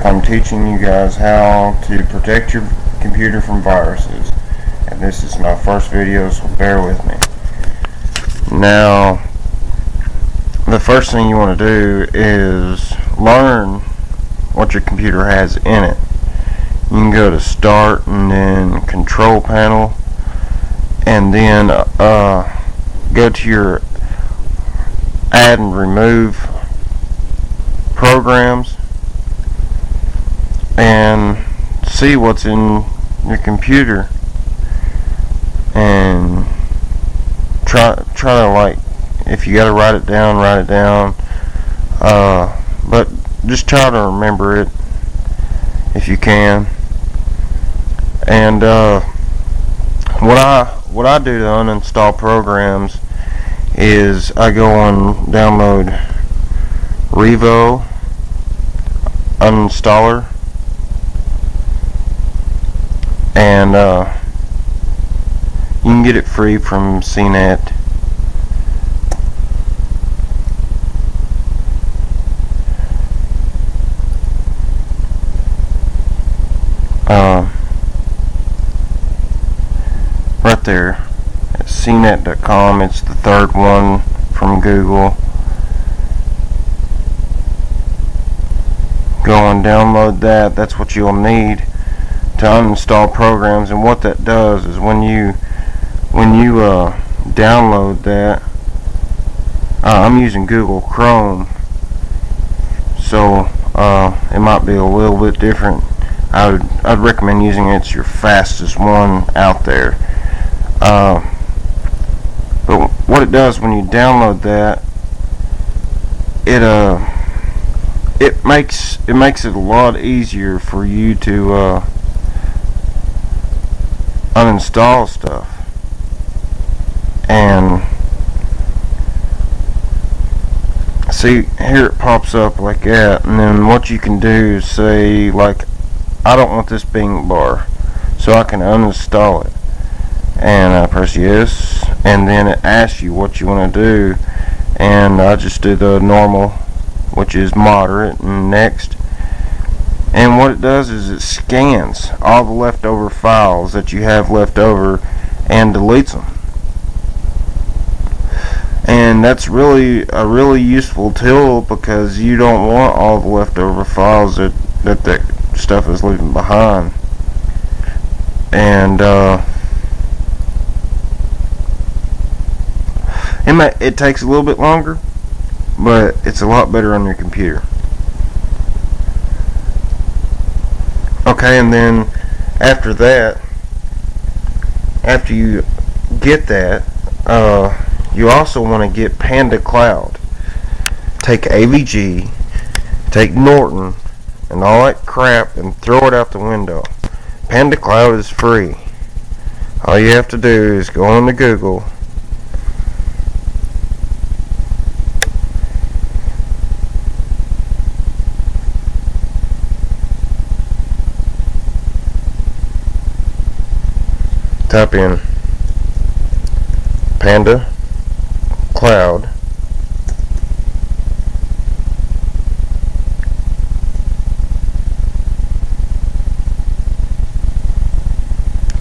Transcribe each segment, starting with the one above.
I'm teaching you guys how to protect your computer from viruses, and this is my first video, so bear with me. Now, the first thing you want to do is learn what your computer has in it. You can go to Start and then Control Panel, and then go to your Add and Remove programs and see what's in your computer, and try to, like, if you gotta write it down, but just try to remember it if you can. And what I do to uninstall programs is I go and download Revo uninstaller, and you can get it free from CNET. Right there at cnet.com. It's the third one from Google. Go and download that. That's what you'll need to uninstall programs. And what that does is when you download that, I'm using Google Chrome, so it might be a little bit different. I'd recommend using it. It's your fastest one out there. But what it does when you download that, it makes it a lot easier for you to uninstall stuff. And see, here it pops up like that, and then what you can do is say, like, I don't want this Bing bar, so I can uninstall it, and I press yes, and then it asks you what you want to do, and I just do the normal, which is moderate, and next. And what it does is it scans all the leftover files that you have left over and deletes them. And that's really a really useful tool, because you don't want all the leftover files that stuff is leaving behind. And it takes a little bit longer, but it's a lot better on your computer. Okay, and then after that, after you get that, you also want to get Panda Cloud. Take AVG, take Norton, and all that crap, and throw it out the window. Panda Cloud is free. All you have to do is go on to Google, type in Panda Cloud,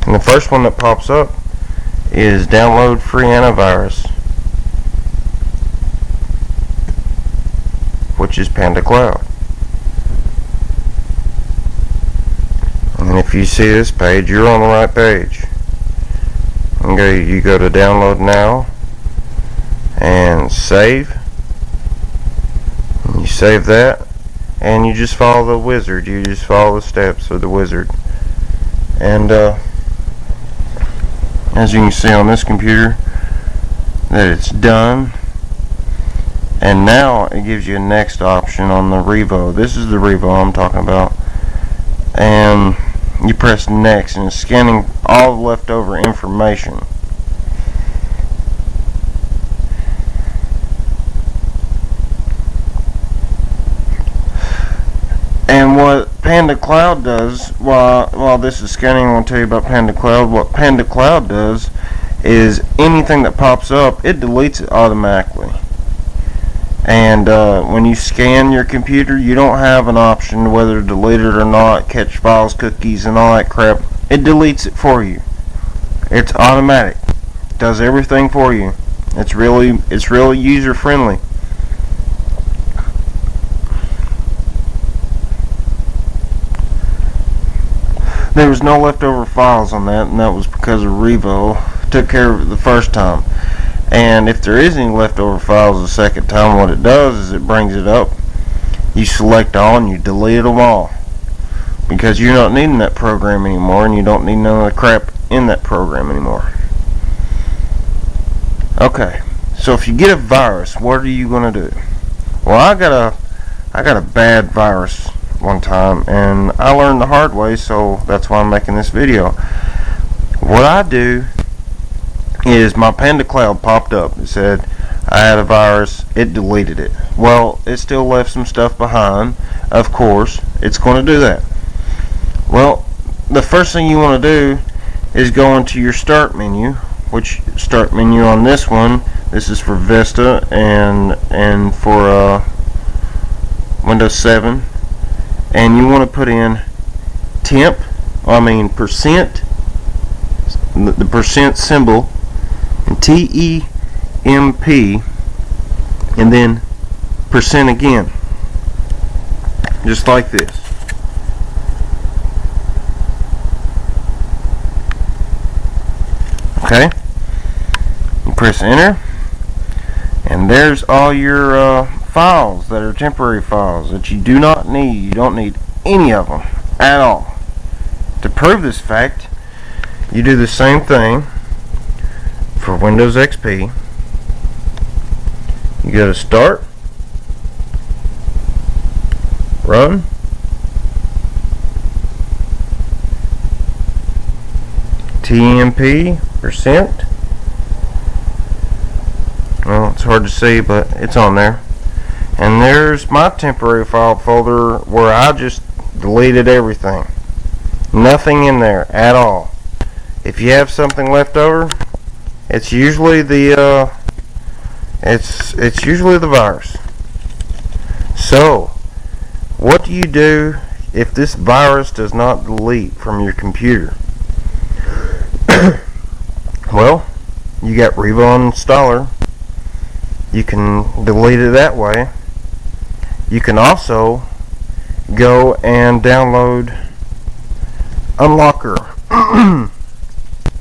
and the first one that pops up is download free antivirus, which is Panda Cloud. And if you see this page, you're on the right page. Okay, you go to download now and save. You save that, and you just follow the wizard. You just follow the steps of the wizard. And as you can see on this computer, that it's done. And now it gives you a next option on the Revo. This is the Revo I'm talking about. And you press next, and it's scanning all the leftover information. And what Panda Cloud does, while this is scanning, I want to tell you about Panda Cloud. What Panda Cloud does is anything that pops up, it deletes it automatically. And when you scan your computer, you don't have an option whether to delete it or not, catch files, cookies, and all that crap. It deletes it for you. It's automatic. It does everything for you. It's really user friendly. There was no leftover files on that, and that was because of Revo took care of it the first time. And if there is any leftover files the second time, what it does is it brings it up. You select all and you delete them all, because you're not needing that program anymore, and you don't need none of the crap in that program anymore. Okay, so if you get a virus, what are you gonna do? Well, I got a bad virus one time, and I learned the hard way, so that's why I'm making this video. What I do is my Panda Cloud popped up. It said I had a virus. It deleted it. Well, it still left some stuff behind. Of course, it's going to do that. Well, the first thing you want to do is go into your start menu, which start menu on this one. This is for Vista and for Windows 7, and you want to put in percent, the percent symbol, and TEMP, and then percent again, just like this. Okay, you press enter, and there's all your files that are temporary files that you do not need. You don't need any of them at all. To prove this fact, you do the same thing for Windows XP. You go to Start, Run, TMP, percent. Well, it's hard to see, but it's on there. And there's my temporary file folder where I just deleted everything. Nothing in there at all. If you have something left over, it's usually the it's usually the virus. So, what do you do if this virus does not delete from your computer? Well, you got Revo Installer. You can delete it that way. You can also go and download Unlocker.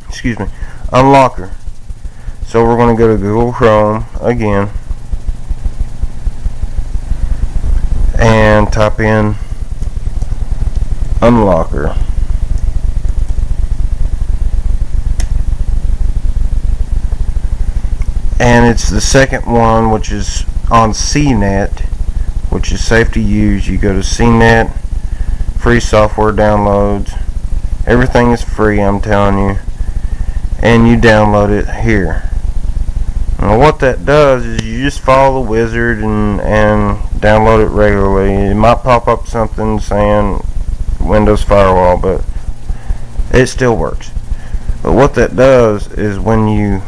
Excuse me, Unlocker. So we're going to go to Google Chrome again and type in Unlocker. And it's the second one, which is on CNET, which is safe to use. You go to CNET, free software downloads. Everything is free, I'm telling you. And you download it here. Now what that does is you just follow the wizard and download it regularly. It might pop up something saying Windows Firewall, but it still works. But what that does is when you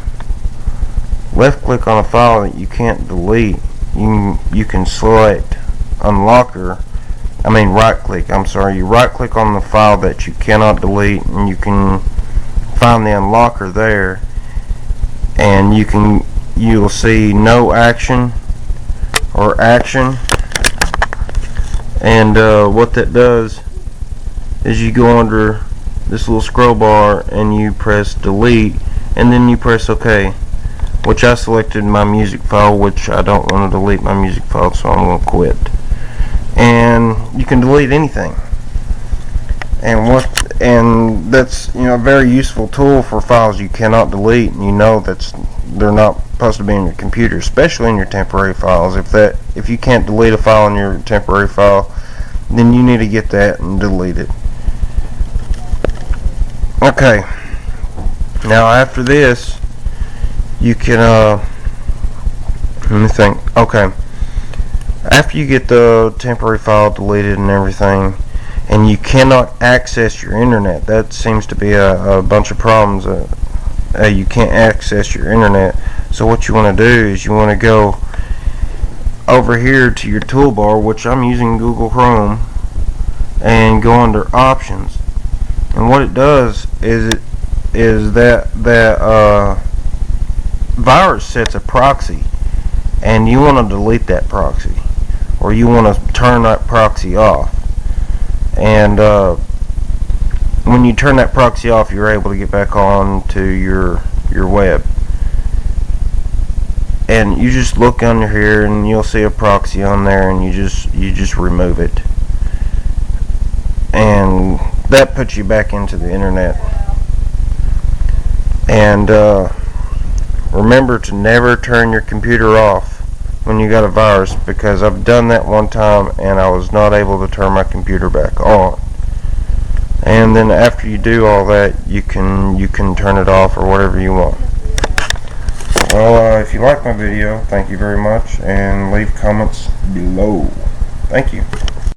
left click on a file that you can't delete, you can select Unlocker. You right click on the file that you cannot delete, and you can find the unlocker there, and you'll see no action or action. And what that does is you go under this little scroll bar and you press delete, and then you press OK, which I selected my music file, which I don't want to delete my music file, so I'm going to quit. And you can delete anything, and that's a very useful tool for files you cannot delete, and they're not supposed to be in your computer, especially in your temporary files. If you can't delete a file in your temporary file, then you need to get that and delete it. Okay, now after this you can let me think. Okay, after you get the temporary file deleted and everything, and you cannot access your internet, that seems to be a bunch of problems. You can't access your internet. So what you want to do is you want to go over here to your toolbar, which I'm using Google Chrome, and go under options. And what it does is that virus sets a proxy, and you want to delete that proxy, or you want to turn that proxy off. And when you turn that proxy off, you're able to get back on to your web. And you just look under here and you'll see a proxy on there, and you just remove it, and that puts you back into the internet. And remember to never turn your computer off when you got a virus, because I've done that one time and I was not able to turn my computer back on. And then after you do all that, you can turn it off or whatever you want. Well, if you like my video, thank you very much, and leave comments below. Thank you.